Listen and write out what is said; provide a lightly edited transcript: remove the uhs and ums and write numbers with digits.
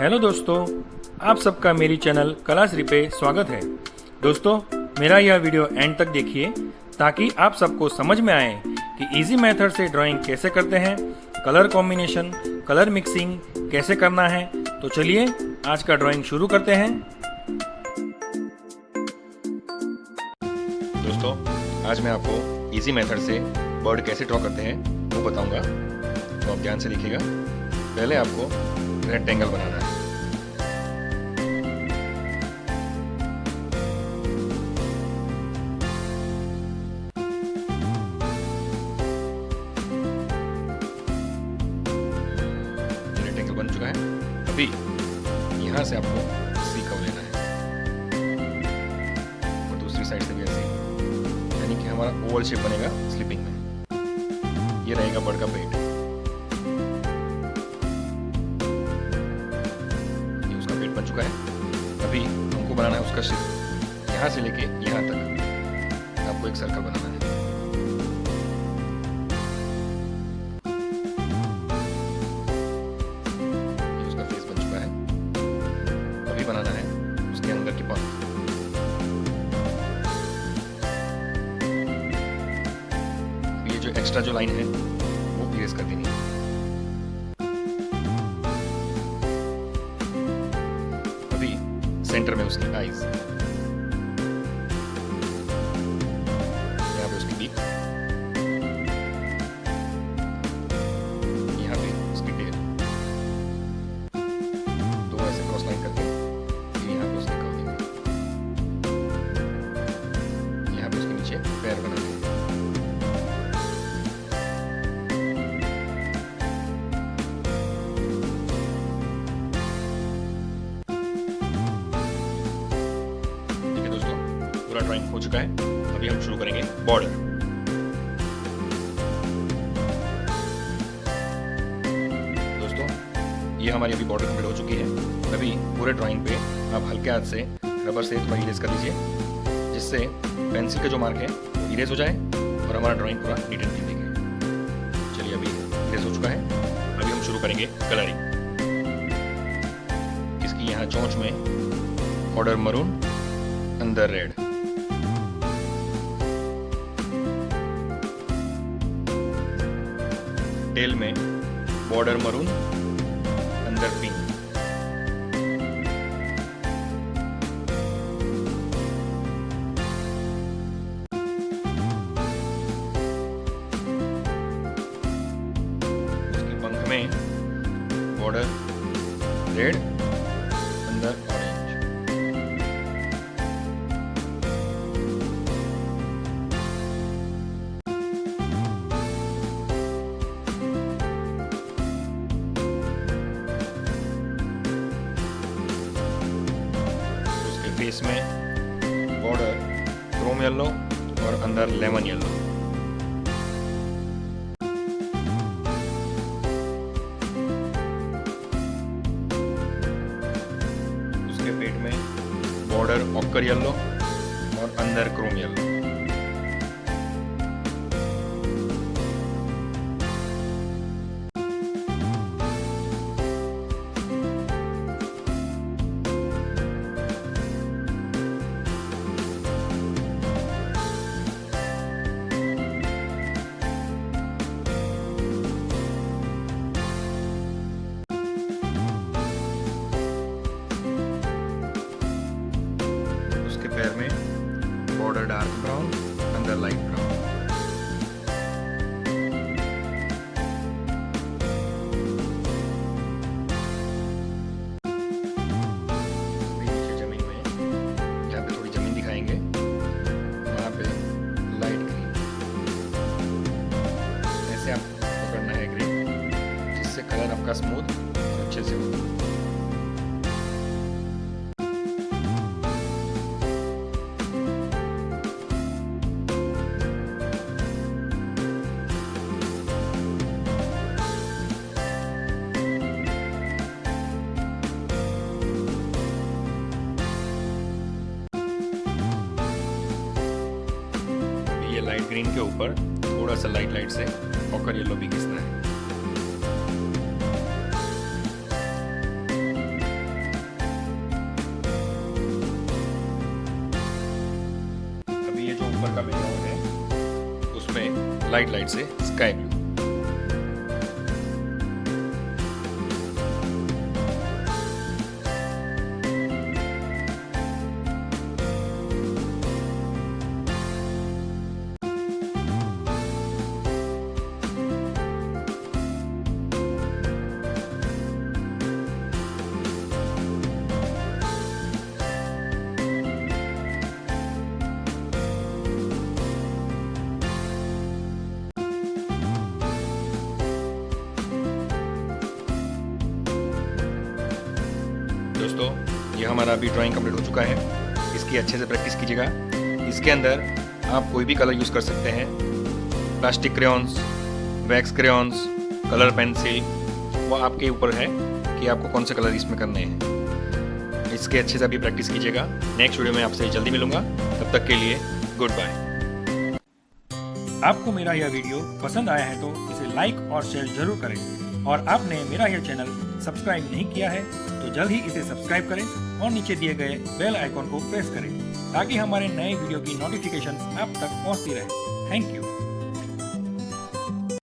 Hello दोस्तों, आप सबका मेरी चैनल कलाश्री पे स्वागत है। दोस्तों, मेरा यह वीडियो एंड तक देखिए ताकि आप सबको समझ में आए कि इजी मेथड से ड्राइंग कैसे करते हैं, कलर कॉम्बिनेशन, कलर मिक्सिंग कैसे करना है। तो चलिए आज का ड्राइंग शुरू करते हैं। दोस्तों, आज मैं आपको इजी मेथड से बर्ड कैसे ड्रॉ करते हैं वो बताऊंगा, तो आप ध्यान से देखिएगा। पहले आपको रेक्टेंगल बनाना है। रेक्टेंगल बन चुका है। अभी यहां से आपको सी कर्व लेना है और दूसरी साइड से भी ऐसे, यानी कि हमारा ओवल शेप बनेगा स्लीपिंग में। ये रहेगा बर्ड का पेट। बन चुका है। अभी हमको बनाना है उसका शेप। यहाँ से लेके यहाँ तक आपको एक सर्कल बनाना है। ये उसका फेस बन चुका है। अभी बनाना है उसके अंदर की पार्ट। ये जो एक्स्ट्रा जो लाइन है वो इरेज कर देनी है। सेंटर में उसकी आईज, यहाँ पे उसकी बीक, यहाँ पे उसकी टेल। दो ऐसे क्रॉस लाइन करके फिर यहाँ पे उसके कर्व देंगे। यहाँ पे उसके नीचे पैर बना देंगे। ड्राइंग हो चुका है। अभी हम शुरू करेंगे बॉर्डर। दोस्तों, ये हमारी अभी बॉर्डर कंप्लीट हो चुकी है। अभी पूरे ड्राइंग पे आप हल्के हाथ से रबर से थोड़ा इरेज कर लीजिए, जिससे पेंसिल के जो मार्क है वो इरेज हो जाए और हमारा ड्राइंग पूरा नीट एंड क्लीन दिखे। चलिए, अभी इरेज हो चुका है। अभी हम शुरू करेंगे कलरिंग। इसकी यहाँ चोंच में बॉर्डर मरून, अंदर रेड। टेल में बॉर्डर मरून, अंदर पिंक। उसके पंख में बॉर्डर रेड, अंदर ऑरेंज। फेस में बॉर्डर क्रोम येलो और अंदर लेमन येलो। उसके पेट में बॉर्डर ऑकर येलो और अंदर क्रोम येलो। उसके पैर में बॉर्डर डार्क ब्राउन, अंदर लाइट ब्राउन। नीचे जमीन में, यहाँ पे थोड़ी जमीन दिखाएंगे, वहाँ पे लाइट ग्रीन। ऐसे आप पकड़ना है ग्रीन, जिससे कलर आपका स्मूथ और अच्छे से हो। लाइट ग्रीन के ऊपर थोड़ा सा लाइट से ऑकर येलो भी घिसना है। लाइट से स्काई ब्लू। दोस्तों, ये हमारा अभी ड्राइंग कंप्लीट हो चुका है। इसकी अच्छे से प्रैक्टिस कीजिएगा। इसके अंदर आप कोई भी कलर यूज़ कर सकते हैं, plastic crayons, wax crayons, colour pencil, वो आपके ऊपर है कि आपको कौन से कलर इसमें करने हैं। इसके अच्छे से अभी प्रैक्टिस कीजिएगा। नेक्स्ट वीडियो में आपसे जल्दी मिलूंगा, तब तक के लिए गुड बाय। आपको मेरा यह वीडियो पसंद आया है तो इसे लाइक और शेयर जरूर करें, और आपने मेरा यह चैनल सब्सक्राइब नहीं किया है तो जल्द ही इसे सब्सक्राइब करें और नीचे दिए गए बेल आइकॉन को प्रेस करें ताकि हमारे नए वीडियो की नोटिफिकेशंस आप तक पहुंचती रहे। Thank you.